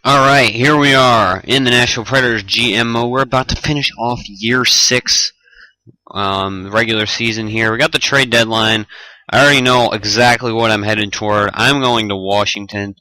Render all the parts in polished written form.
Alright, here we are in the Nashville Predators GMO. We're about to finish off year 6 regular season here. We got the trade deadline. I already know exactly what I'm headed toward. I'm going to Washington.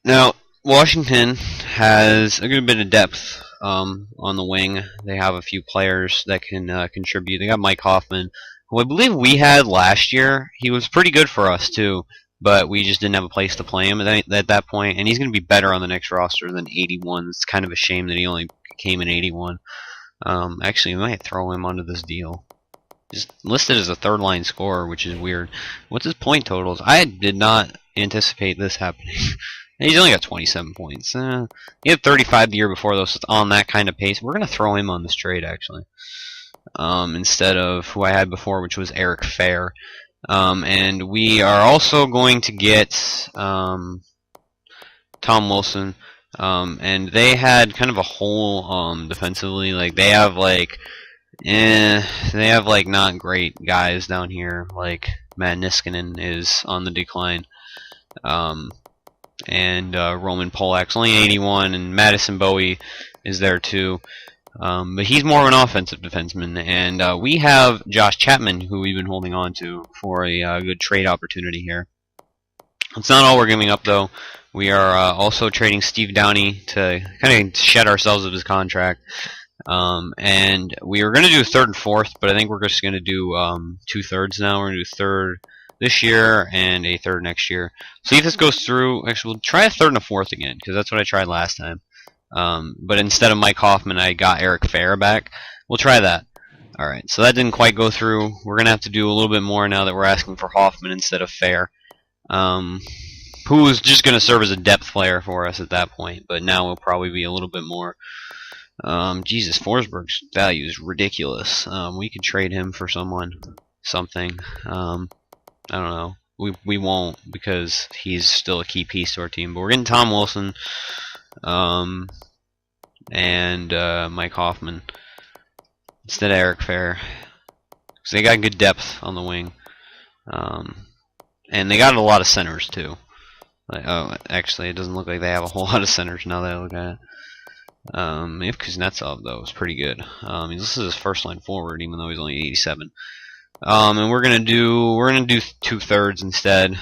Now, Washington has a good bit of depth on the wing. They have a few players that can contribute. They got Mike Hoffman, who I believe we had last year. He was pretty good for us, too. But we just didn't have a place to play him at that point, and he's going to be better on the next roster than 81. It's kind of a shame that he only came in 81. Actually, we might throw him onto this deal. Just listed as a third-line scorer, which is weird. What's his point totals? I did not anticipate this happening. He's only got 27 points. He had 35 the year before, though, so it's on that kind of pace. We're going to throw him on this trade, actually, instead of who I had before, which was Eric Fair. And we are also going to get Tom Wilson, and they had kind of a hole defensively. Like they have not great guys down here. Like Matt Niskanen is on the decline, and Roman Polak's only 81, and Madison Bowie is there too. But he's more of an offensive defenseman, and we have Josh Chapman, who we've been holding on to for a good trade opportunity here. It's not all we're giving up, though. We are also trading Steve Downey to kind of shed ourselves of his contract. And we were going to do a third and fourth, but I think we're just going to do 2/3 now. We're going to do a third this year and a third next year. See if this goes through. Actually, we'll try a third and a fourth again, because that's what I tried last time. But instead of Mike Hoffman, I got Eric Fair back. We'll try that. Alright, so that didn't quite go through. We're going to have to do a little bit more now that we're asking for Hoffman instead of Fair. Who was just going to serve as a depth player for us at that point, but now will probably be a little bit more. Jesus, Forsberg's value is ridiculous. We could trade him for something. I don't know. We won't, because he's still a key piece to our team. But we're getting Tom Wilson. And Mike Hoffman instead of Eric Fair, because they got good depth on the wing, and they got a lot of centers too. Actually, it doesn't look like they have a whole lot of centers now that I look at it. If Kuznetsov though is pretty good. This is his first line forward, even though he's only 87. And we're gonna do 2/3 instead.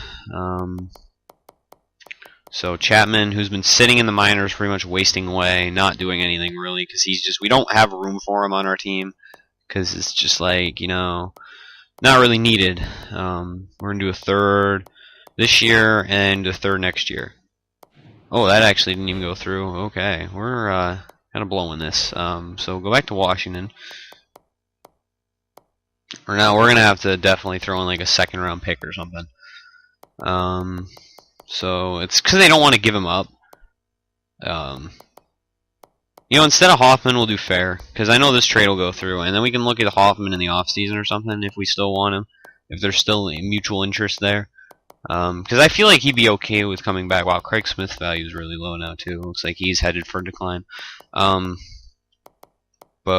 So Chapman, who's been sitting in the minors, pretty much wasting away, not doing anything really, because we don't have room for him on our team, because it's just like, not really needed. We're gonna do a third this year and a third next year. Oh, that actually didn't even go through. Okay, we're kind of blowing this. So go back to Washington. Or now we're gonna have to definitely throw in like a second-round pick or something. So it's because they don't want to give him up. Instead of Hoffman, we'll do Fair, because I know this trade will go through, and then we can look at Hoffman in the offseason or something if we still want him, if there's still a mutual interest there. Because I feel like he'd be okay with coming back. Wow, Craig Smith's value is really low now too. Looks like he's headed for decline. But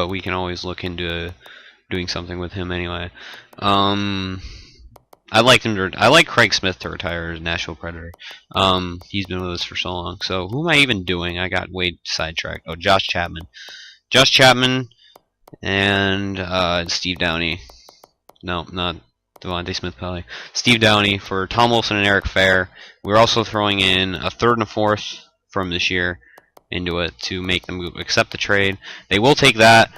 we can always look into doing something with him anyway. I like Craig Smith to retire as Nashville Predator. He's been with us for so long. So who am I even doing? I got way sidetracked. Oh, Josh Chapman. Josh Chapman and Steve Downey. No, not Devontae Smith-Pelly. Steve Downey for Tom Wilson and Eric Fair. We're also throwing in a third and a fourth from this year into it to make them accept the trade. They will take that.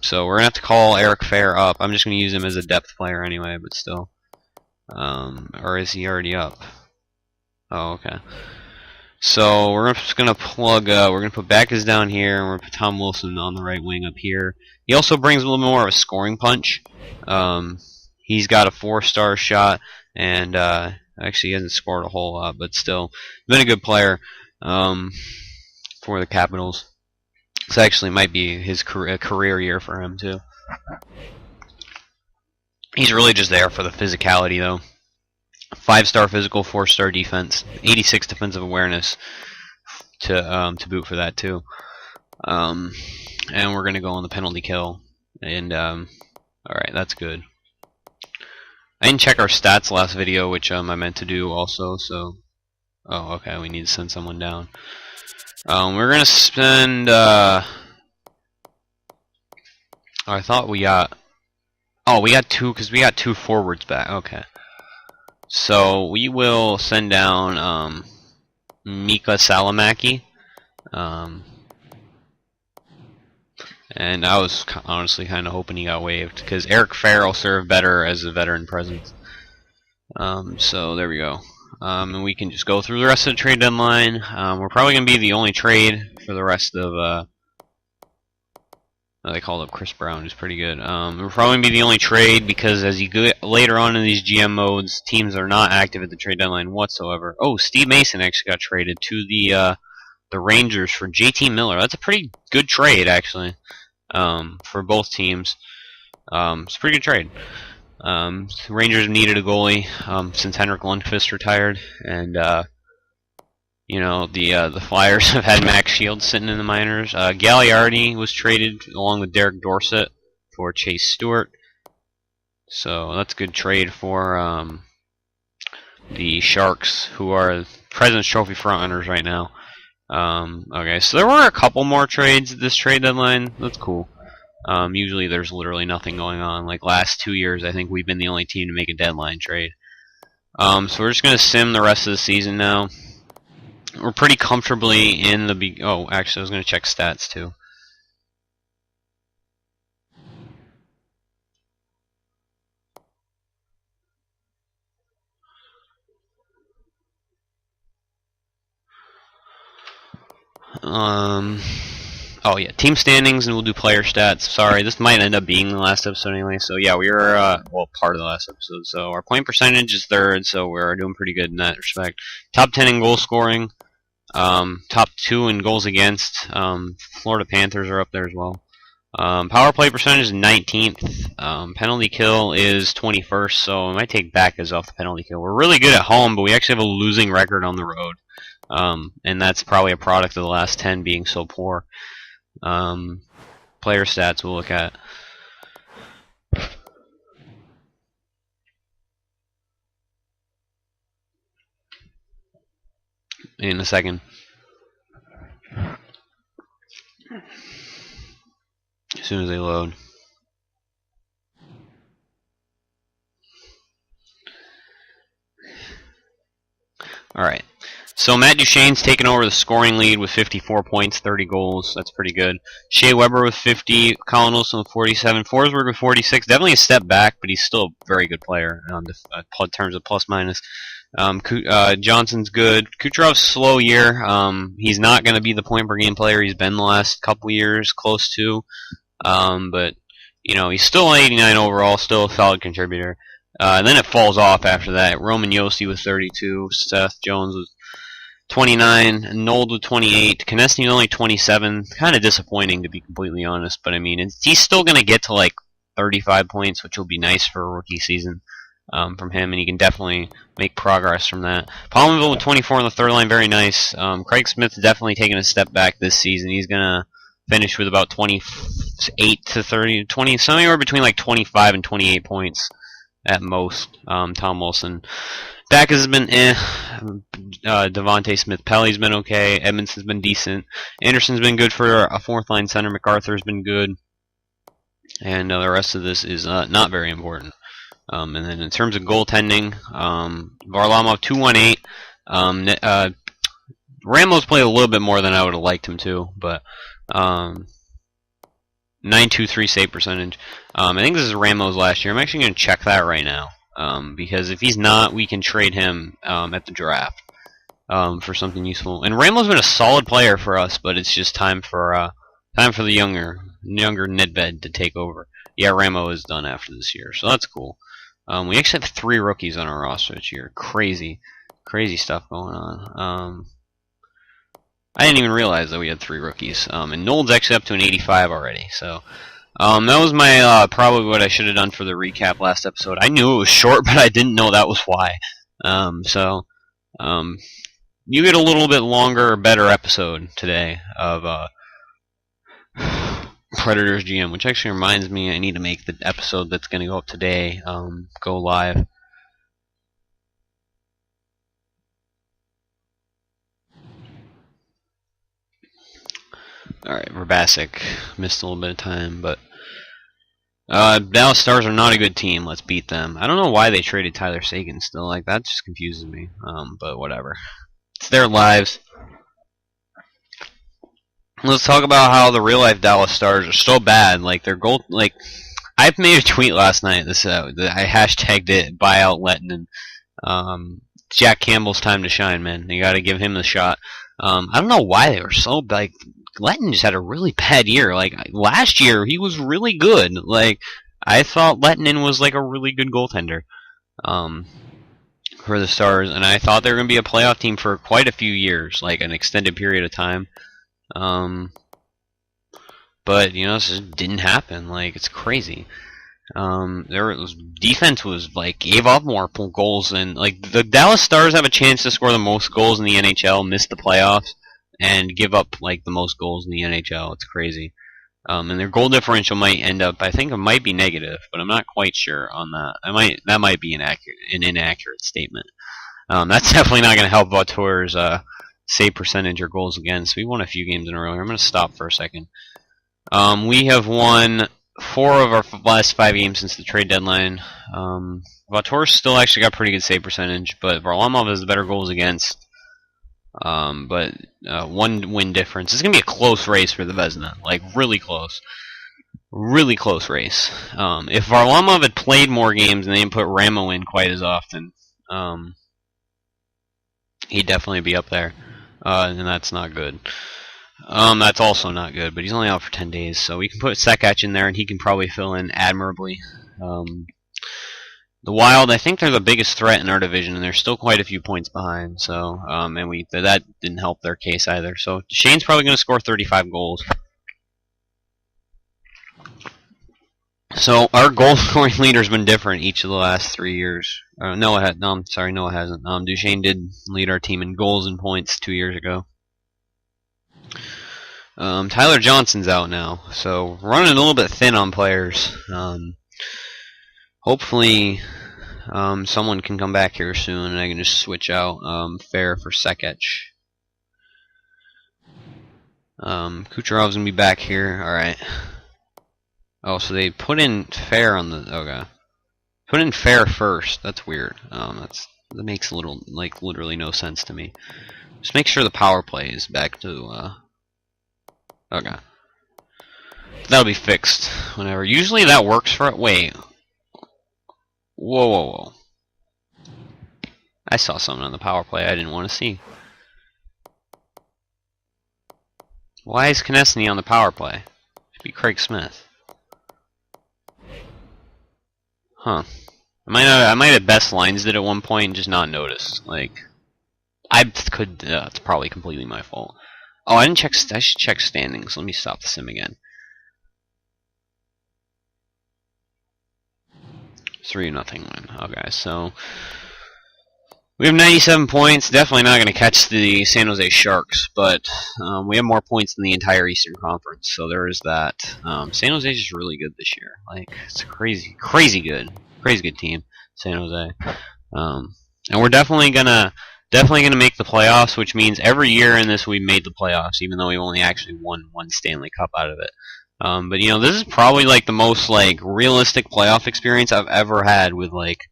So we're going to have to call Eric Fair up. I'm just going to use him as a depth player anyway, but still. Or is he already up? Oh, okay. So we're just going to plug, we're going to put Backus down here, and we're going to put Tom Wilson on the right wing up here. He also brings a little more of a scoring punch. He's got a 4-star shot, and actually he hasn't scored a whole lot, but still, been a good player for the Capitals. This actually might be his career year for him, too. He's really just there for the physicality, though. 5-star physical, 4-star defense, 86 defensive awareness to boot for that, too. And we're going to go on the penalty kill. And, alright, that's good. I didn't check our stats last video, which I meant to do also, so Oh, okay, we need to send someone down. We're gonna spend, I thought we got, oh, we got two, because we got 2 forwards back, okay. So, we will send down, Mika Salamaki, and I was honestly kind of hoping he got waived, because Eric Farrell served better as a veteran presence. So there we go. And we can just go through the rest of the trade deadline. We're probably going to be the only trade for the rest of, they called up Chris Brown, who's pretty good. We're probably going to be the only trade because as you get later on in these GM modes, teams are not active at the trade deadline whatsoever. Oh, Steve Mason actually got traded to the Rangers for JT Miller. That's a pretty good trade, actually, for both teams. It's a pretty good trade. Rangers needed a goalie since Henrik Lundqvist retired, and you know the Flyers have had Max Shields sitting in the minors. Gagliardi was traded along with Derek Dorsett for Chase Stewart, so that's a good trade for the Sharks, who are President's Trophy frontrunners right now. Okay, so there were a couple more trades at this trade deadline. That's cool. Usually there's literally nothing going on. Like last 2 years, I think we've been the only team to make a deadline trade. So we're just going to sim the rest of the season now. We're pretty comfortably in the... Oh, actually, I was going to check stats, too. Oh, yeah, team standings, and we'll do player stats. Sorry, this might end up being the last episode anyway. So, yeah, we were, well, part of the last episode. So, our point percentage is 3rd, so we're doing pretty good in that respect. Top 10 in goal scoring. Top 2 in goals against. Florida Panthers are up there as well. Power play percentage is 19th. Penalty kill is 21st, so I might take back as off the penalty kill. We're really good at home, but we actually have a losing record on the road. And that's probably a product of the last 10 being so poor. Player stats we'll look at. In a second. As soon as they load. Alright. So Matt Duchene's taken over the scoring lead with 54 points, 30 goals. That's pretty good. Shea Weber with 50, Colin Olsen with 47, Forsberg with 46. Definitely a step back, but he's still a very good player in terms of plus minus. Johnson's good. Kucherov's slow year. He's not going to be the point per game player he's been the last couple years, close to. But you know he's still 89 overall, still a solid contributor. And then it falls off after that. Roman Josi with 32, Seth Jones with 29, Nold with 28, Konechny only 27. Kind of disappointing, to be completely honest, but I mean, he's still going to get to like 35 points, which will be nice for a rookie season from him, and he can definitely make progress from that. Palmerville with 24 on the 3rd line, very nice. Craig Smith's definitely taken a step back this season. He's going to finish with about 28 to 30, 20, somewhere between like 25 and 28 points at most. Tom Wilson. Dak has been Devontae Smith-Pelly's been okay. Edmondson's been decent. Anderson's been good for a 4th line center. MacArthur's been good. And the rest of this is not very important. And then in terms of goaltending, Varlamov 218. Ramos played a little bit more than I would have liked him to, but 923 save percentage. I think this is Ramos last year. I'm actually going to check that right now. Because if he's not, we can trade him at the draft for something useful. And Ramos been a solid player for us, but it's just time for the younger Nedved to take over. Yeah, Ramo is done after this year, so that's cool. We actually have 3 rookies on our roster this year. Crazy stuff going on. I didn't even realize that we had 3 rookies. And Nold's actually up to an 85 already, so... that was my probably what I should have done for the recap last episode. I knew it was short, but I didn't know that was why. You get a little bit longer, better episode today of Predators GM, which actually reminds me I need to make the episode that's going to go up today go live. Alright, Verbasic missed a little bit of time, but Dallas Stars are not a good team. Let's beat them. I don't know why they traded Tyler Seguin still. Like, that just confuses me. But whatever. It's their lives. Let's talk about how the real life Dallas Stars are so bad. Like, their goal, like, I made a tweet last night. This I hashtagged it. Buy out Lettinen. Jack Campbell's time to shine, man. You got to give him the shot. I don't know why they were so like. Letton just had a really bad year. Like last year, he was really good. Like I thought Lettinen was like a really good goaltender for the Stars, and I thought they were going to be a playoff team for quite a few years, like an extended period of time. But you know, this just didn't happen. Like it's crazy. Defense was like gave up more goals than like the Dallas Stars have a chance to score the most goals in the NHL, miss the playoffs, and give up like the most goals in the NHL. It's crazy. And their goal differential might end up, I think it might be negative, but I'm not quite sure on that. That might be an inaccurate statement. That's definitely not going to help Vautour's save percentage or goals against. We won a few games in a row. I'm going to stop for a second. We have won 4 of our last 5 games since the trade deadline. Vautour's still actually got pretty good save percentage, but Varlamov has the better goals against. But 1 win difference. It's gonna be a close race for the Vezina, like really close race. If Varlamov had played more games and they didn't put Ramo in quite as often, he'd definitely be up there, and that's not good. That's also not good, but he's only out for 10 days, so we can put Sekach in there, and he can probably fill in admirably. The Wild, I think they're the biggest threat in our division, and they're still quite a few points behind. So, and that didn't help their case either. So, Shane's probably going to score 35 goals. So, our goal scoring leader's been different each of the last 3 years. No, it hasn't. Duchesne did lead our team in goals and points 2 years ago. Tyler Johnson's out now, so running a little bit thin on players. Hopefully, someone can come back here soon, and I can just switch out Fair for Sekach. Kucherov's gonna be back here. All right. Oh, so they put in Fair on the. Okay. Put in Fair first. That's weird. That makes literally no sense to me. Just make sure the power play is back to. Okay. That'll be fixed whenever. Usually that works for it. Wait. Whoa. I saw something on the power play I didn't want to see. Why is Konechny on the power play? It should be Craig Smith. Huh. I might have best lines did at one point and just not noticed. Like, it's probably completely my fault. Oh, I should check standings. Let me stop the sim again. 3-0 win. Okay, so we have 97 points. Definitely not going to catch the San Jose Sharks, but we have more points than the entire Eastern Conference, so there is that. San Jose is just really good this year. Like, it's crazy good team, San Jose. And we're definitely gonna make the playoffs, which means every year in this we made the playoffs, even though we only actually won 1 Stanley Cup out of it. But you know, this is probably like the most like realistic playoff experience I've ever had with like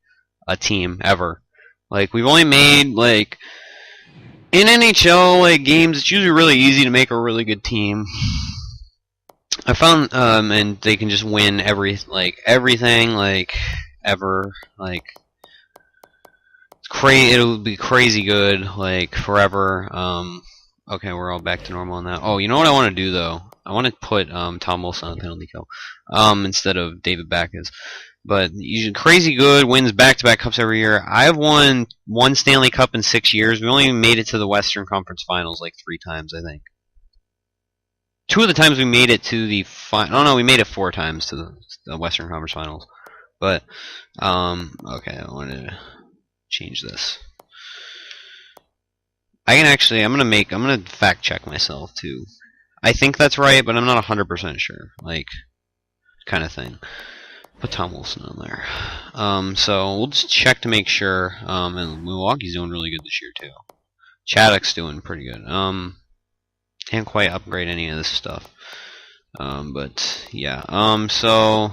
a team ever. Like we've only made like in NHL like games, it's usually really easy to make a really good team. I found and they can just win everything like ever, like it'll be crazy good like forever. Okay, we're all back to normal on that. Oh, you know what I want to do though? I want to put Tom Wilson on the penalty kill instead of David Backes. But usually crazy good, wins back-to-back cups every year. I've won 1 Stanley Cup in 6 years. We only made it to the Western Conference Finals like 3 times, I think. 2 of the times we made it to the final. Oh no, we made it 4 times to the Western Conference Finals. But okay, I want to change this. I'm gonna fact check myself too. I think that's right, but I'm not 100% sure. Like, kind of thing. Put Tom Wilson on there. So we'll just check to make sure. And Milwaukee's doing really good this year too. Chaddock's doing pretty good. Can't quite upgrade any of this stuff. But yeah. So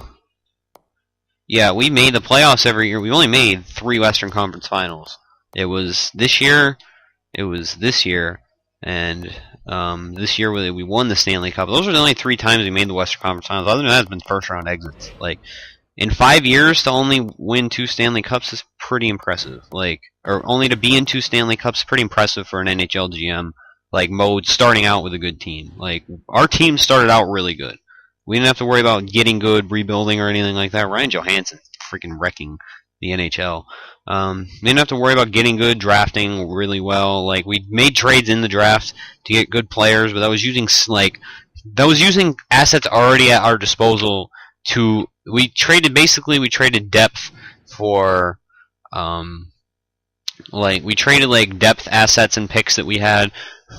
yeah, we made the playoffs every year. We only made 3 Western Conference Finals. It was this year. It was this year, and this year we won the Stanley Cup. Those are the only 3 times we made the Western Conference Finals. Other than that, it's been first round exits. Like in 5 years to only win 2 Stanley Cups is pretty impressive. Like, or only to be in 2 Stanley Cups is pretty impressive for an NHL GM. Like mode starting out with a good team. Like our team started out really good. We didn't have to worry about getting good, rebuilding, or anything like that. Ryan Johansson's freaking wrecking the NHL. We didn't have to worry about getting good, drafting really well. Like we made trades in the draft to get good players, but that was using assets already at our disposal. We traded depth for we traded depth assets and picks that we had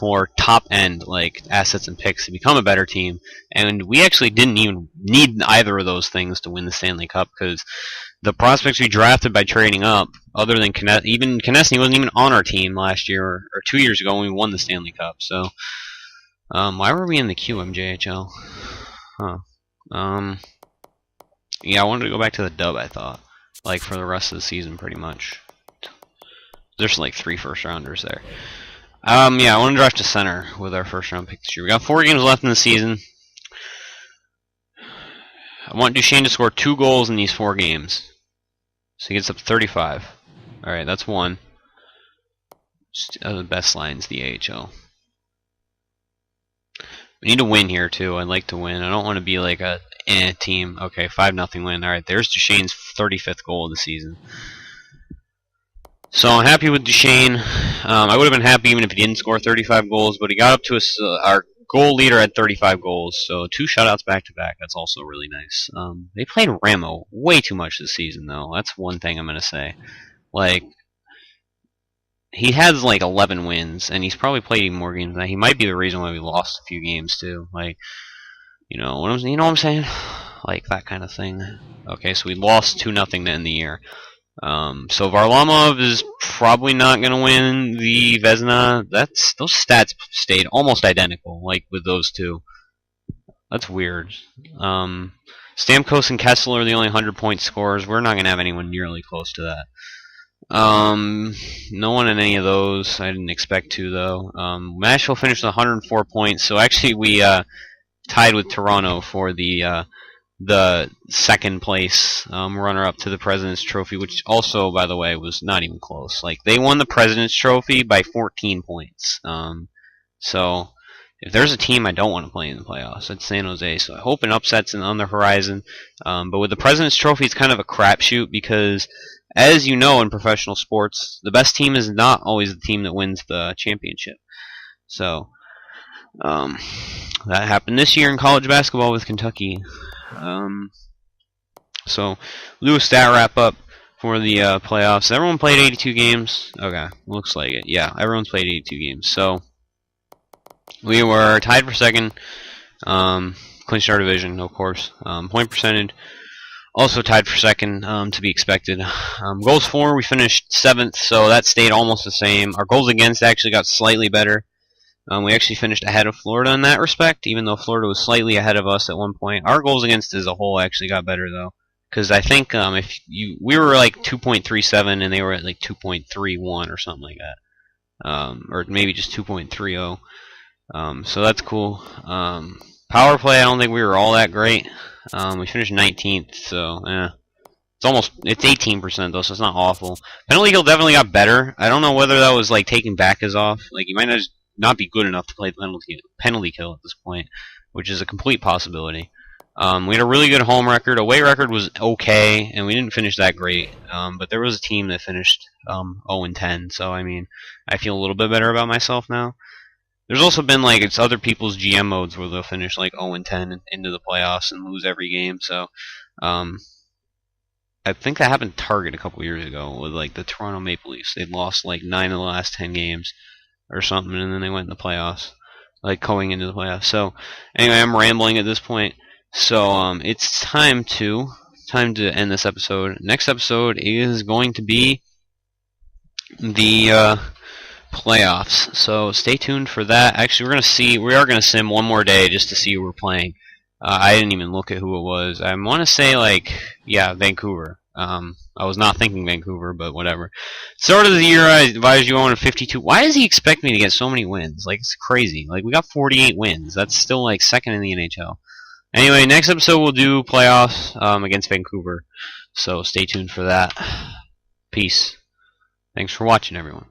for top end assets and picks to become a better team, and we actually didn't even need either of those things to win the Stanley Cup because the prospects we drafted by trading up, other than Konechny wasn't even on our team last year or 2 years ago when we won the Stanley Cup. So why were we in the QMJHL? Huh. Yeah, I wanted to go back to the dub. I thought for the rest of the season, pretty much. There's 3 first rounders there. Yeah, I want to draft a center with our first round pick this year. We got 4 games left in the season. I want Duchesne to score 2 goals in these 4 games. So he gets up to 35. Alright, that's 1. The best line's the AHL. We need to win here, too. I'd like to win. I don't want to be like a team. Okay, 5-0 win. Alright, there's Duchesne's 35th goal of the season. So I'm happy with Duchesne. I would have been happy even if he didn't score 35 goals, but he got up to our goal leader at 35 goals, so 2 shutouts back-to-back. That's also really nice. They played Ramo way too much this season, though. That's one thing I'm going to say. He has 11 wins, and he's probably played even more games than that. He might be the reason why we lost a few games, too. You know what I'm saying? That kind of thing. Okay, so we lost 2-0 to end the year. So Varlamov is probably not going to win the Vezina. Those stats stayed almost identical, with those 2. That's weird. Stamkos and Kessler are the only 100-point scorers. We're not going to have anyone nearly close to that. No one in any of those. I didn't expect to, though. Nashville finished with 104 points, so actually we tied with Toronto for the second place runner-up to the President's Trophy, which also, by the way, was not even close. They won the President's Trophy by 14 points. So if there's a team I don't want to play in the playoffs, it's San Jose. So I hope an upset's on the horizon. But with the President's Trophy, it's kind of a crapshoot because, as you know in professional sports, the best team is not always the team that wins the championship. So that happened this year in college basketball with Kentucky. So we'll do a stat wrap up for the playoffs. Everyone played 82 games. Okay, looks like it. Yeah, everyone's played 82 games. So we were tied for second. Clinched our division, of course. Point percentage also tied for second, to be expected. Goals for, we finished 7th, so that stayed almost the same. Our goals against actually got slightly better. We actually finished ahead of Florida in that respect, even though Florida was slightly ahead of us at one point. Our goals against as a whole actually got better, though, because I think we were 2.37 and they were at 2.31 or something like that, or maybe just 2.30. So that's cool. Power play, I don't think we were all that great. We finished 19th, so it's 18% though, so it's not awful. Penalty kill definitely got better. I don't know whether that was taking backers off. You might not be good enough to play penalty kill at this point, which is a complete possibility. We had a really good home record. Away record was okay, and we didn't finish that great. But there was a team that finished 0-10, so I feel a little bit better about myself now. There's also been it's other people's GM modes where they'll finish 0-10 into the playoffs and lose every game. So I think that happened to Target a couple years ago with the Toronto Maple Leafs. They lost 9 of the last 10 games or something, and then they went in the playoffs, going into the playoffs. So anyway, I'm rambling at this point. So it's time to end this episode. Next episode is going to be the playoffs. So stay tuned for that. Actually, we are gonna sim one more day just to see who we're playing. I didn't even look at who it was. I want to say yeah, Vancouver. I was not thinking Vancouver, but whatever. Start of the year, I advised you on a 52. Why does he expect me to get so many wins? Like, it's crazy. Like, we got 48 wins. That's still like second in the NHL. Anyway, next episode we'll do playoffs against Vancouver. So stay tuned for that. Peace. Thanks for watching, everyone.